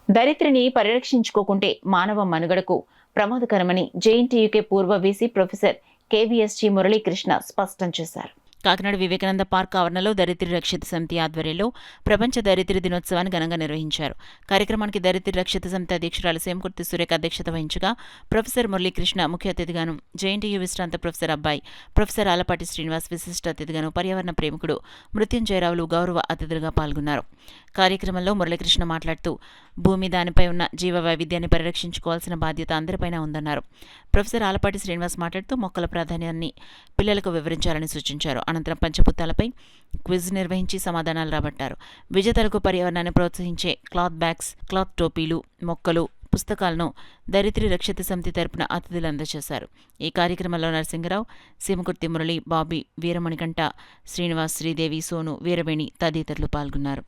దరిద్రిని పరిరక్షించుకోకుంటే మానవ మనుగడకు ప్రమాదకరమని జేఎన్టీయూకే పూర్వ వీసీ ప్రొఫెసర్ కేవీఎస్జీ మురళీకృష్ణ స్పష్టం చేశారు. కాకినాడ వివేకానంద పార్క్ ఆవరణలో దరిద్రి రక్షిత సమితి ఆధ్వర్యంలో ప్రపంచ దరిద్రి దినోత్సవాన్ని ఘనంగా నిర్వహించారు. కార్యక్రమానికి దరిద్రి రక్షిత సమితి అధ్యక్షురాలు సేమకుర్తి సురేఖ అధ్యక్షత వహించగా ప్రొఫెసర్ మురళీకృష్ణ ముఖ్య అతిథిగాను, జేఎన్టీయూ విశ్రాంత ప్రొఫెసర్ అబ్బాయి, ప్రొఫెసర్ ఆలపాటి శ్రీనివాస్ విశిష్ట అతిథిగాను, పర్యావరణ ప్రేమికుడు మృత్యుంజయరావులు గౌరవ అతిథులుగా పాల్గొన్నారు. కార్యక్రమంలో మురళీకృష్ణ మాట్లాడుతూ భూమి దానిపై ఉన్న జీవ వైవిధ్యాన్ని పరిరక్షించుకోవాల్సిన బాధ్యత అందరిపైన ఉందన్నారు. ప్రొఫెసర్ ఆలపాటి శ్రీనివాస్ మాట్లాడుతూ మొక్కల ప్రాధాన్యాన్ని పిల్లలకు వివరించాలని సూచించారు. అనంతరం పంచభూతాలపై క్విజ్ నిర్వహించి సమాధానాలు రాబట్టారు. విజేతలకు పర్యావరణాన్ని ప్రోత్సహించే క్లాత్ బ్యాగ్స్, క్లాత్ టోపీలు, మొక్కలు, పుస్తకాలను దరిద్రి రక్షిత సమితి తరపున అతిథులు అందజేశారు. ఈ కార్యక్రమంలో నరసింగరావు, సీమకుర్తి మురళి, బాబీ, వీరమణికంఠ, శ్రీనివాస్, శ్రీదేవి, సోను, వీరవేణి తదితరులు పాల్గొన్నారు.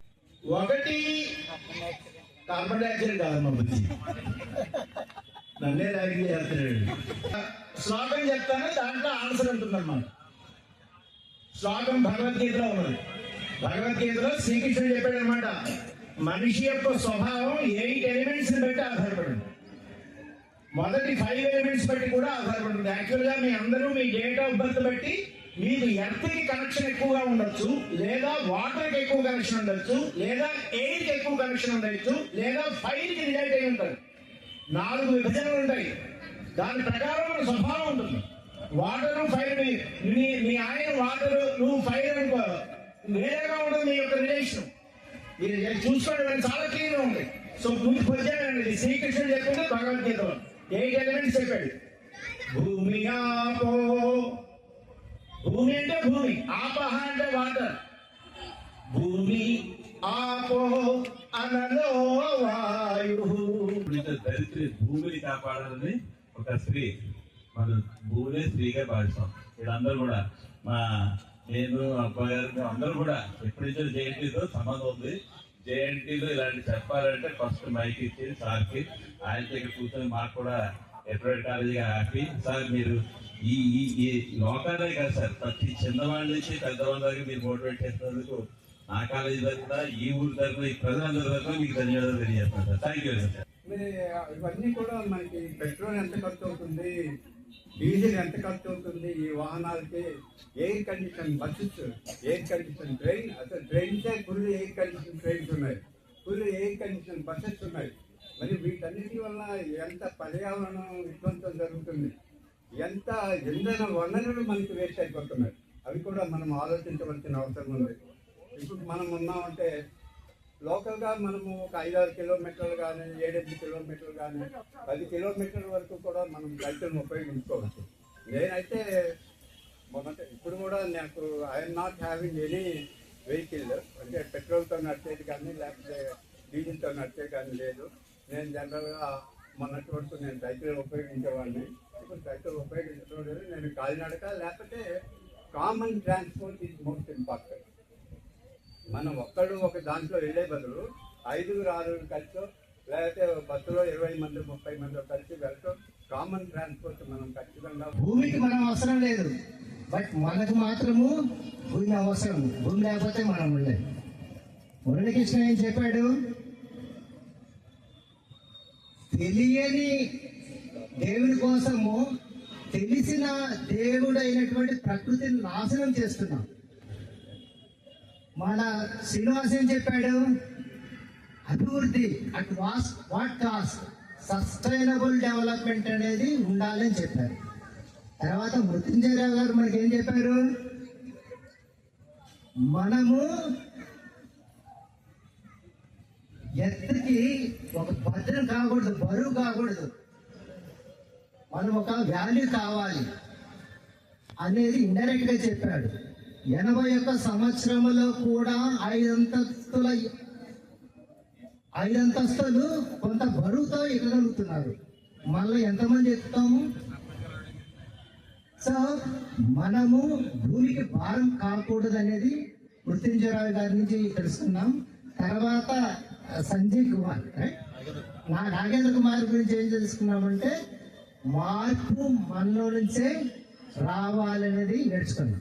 శ్లోకం చెప్తాను, దాంట్లో ఆన్సర్ ఉంటుందన్నమాట. శ్లోకం భగవద్గీతలో ఉన్నది. భగవద్గీతలో శ్రీకృష్ణుడు చెప్పాడు అనమాట, మనిషి యొక్క స్వభావం 8 ఎలిమెంట్స్ బట్టి ఆధారపడింది. మొదటి 5 ఎలిమెంట్స్ బట్టి కూడా ఆధారపడుతుంది. యాక్చువల్గా మీ అందరూ మీ డేట్ ఆఫ్ బర్త్ బట్టి మీకు ఎర్త్కి కనెక్షన్ ఎక్కువగా ఉండొచ్చు, లేదా వాటర్కి ఎక్కువ కనెక్షన్ ఉండొచ్చు, లేదా ఎయిర్కి ఎక్కువ కనెక్షన్ ఉండొచ్చు, లేదా ఫైర్కి రిలేట్ అయి ఉంటుంది. 4 విభజనలు ఉంటాయి. దాని ప్రకారం మన స్వభావం ఉంటుంది. వాటరు, ఫైర్, మీ ఆయన వాటరు, నువ్వు ఫైర్ అనుకో, వేరేగా ఉండదు మీ యొక్క రిలేషన్. మీరు చూసుకోండి, చాలా క్లియర్గా ఉంది. సో ముందు పొద్దునండి శ్రీకృష్ణుడు చెప్పింది భగవద్గీతలో 8 ఎలిమెంట్స్ చెప్పాడు. భూమి ఆపో, భూమి అంటే భూమి, ఆపహ అంటే వాటర్. భూమి ఆపో అనలో వాయు. దరిద్రి భూమిని కాపాడాలని ఒక స్త్రీ, మన భూమిని స్త్రీగా భావిస్తాం. వీళ్ళందరూ కూడా నేను అబ్బాయి గారు అందరూ కూడా ఎప్పటి నుంచో జేఎన్టీతో సంబంధం ఉంది. జేఎన్టీలో ఇలాంటి చెప్పాలంటే ఫస్ట్ మైక్ ఇచ్చి సార్కి, ఆయన దగ్గర కూర్చొని మాకు కూడా ఎటువంటి కాలేజీగా హ్యాపీ సార్. మీరు ఈ లోకాలే కాదు సార్, ప్రతి చిన్నవాళ్ళ నుంచి పెద్దవాళ్ళ దగ్గర మీరు మోటివేట్ చేసినందుకు నా కాలేజీ తరఫున, ఈ ఊరి తరఫున, ఈ ప్రజలందరి తరఫున మీకు ధన్యవాదాలు తెలియజేస్తాను sir. Thank you very much. ఇవన్నీ కూడా మనకి పెట్రోల్ ఎంత ఖర్చు అవుతుంది, డీజిల్ ఎంత ఖర్చు అవుతుంది, ఈ వాహనాలకి air condition buses, air condition train, అసలు ట్రైన్సే ఫుల్ ఎయిర్ కండిషన్ ట్రైన్స్ ఉన్నాయి, ఫుల్ ఎయిర్ కండిషన్ బస్సెస్ ఉన్నాయి. మరి వీటన్నిటి వల్ల ఎంత పర్యావరణం విధ్వంసం జరుగుతుంది, ఎంత ఇంధన వనరులు మనకి వేస్ట్ అయిపోతున్నాయి. అవి కూడా మనం ఆలోచించవలసిన అవసరం ఉంది. ఇప్పుడు మనం ఉన్నామంటే లోకల్గా మనము ఒక 5-6 కిలోమీటర్లు కానీ, 7-8 కిలోమీటర్లు కానీ, 10 కిలోమీటర్ల వరకు కూడా మనం సైకిల్ని ఉపయోగించుకోవచ్చు. నేనైతే ఇప్పుడు కూడా నాకు I'm not having any vehicle, అంటే పెట్రోల్తో నడిచేది కానీ లేకపోతే డీజిల్తో నడిచేది కానీ లేదు. నేను జనరల్గా మొన్నటి వరకు నేను సైకిల్ ఉపయోగించేవాడిని. ఇప్పుడు సైకిల్ ఉపయోగించడం లేదు. నేను కాలినడక లేకపోతే common transport is most important. మనం ఒక్కడు ఒక దాంట్లో వెళ్ళే బదులు 5-6 కలిసి, లేకపోతే బస్సులో 20 మంది 30 మంది కలిసి వెళ్తాం. కామన్ ట్రాన్స్పోర్ట్ మనం ఖచ్చితంగా. భూమికి మనం అవసరం లేదు, బట్ మనకు మాత్రము భూమి అవసరం. భూమి లేకపోతే మనం ఉండలేదు. మురళీకృష్ణ ఏం చెప్పాడు, తెలియని దేవుని కోసము తెలిసిన దేవుడు అయినటువంటి ప్రకృతిని నాశనం చేస్తున్నాం. మన శ్రీనివాస్ ఏం చెప్పాడు, అభివృద్ధి at what cost, sustainable development అనేది ఉండాలని చెప్పారు. తర్వాత మృత్యుంజయరావు గారు మనకి ఏం చెప్పారు, మనము ఎత్తుకి ఒక భద్రం కాకూడదు, బరువు కాకూడదు, మనం ఒక వాల్యూ కావాలి అనేది ఇండైరెక్ట్ గా చెప్పాడు. 81 సంవత్సరములో కూడా 5 అంతస్తులు కొంత బరువుతో ఎక్కగలుగుతున్నారు. మళ్ళీ ఎంతమంది ఎక్కుతాము? సో మనము భూమికి భారం కాకూడదు అనేది మృత్యుంజయరావు గారి నుంచి తెలుసుకున్నాం. తర్వాత సంజయ్ కుమార్, నాగేంద్ర కుమార్ గురించి ఏం తెలుసుకున్నామంటే మార్పు మనలో నుంచే రావాలనేది నేర్చుకున్నాం.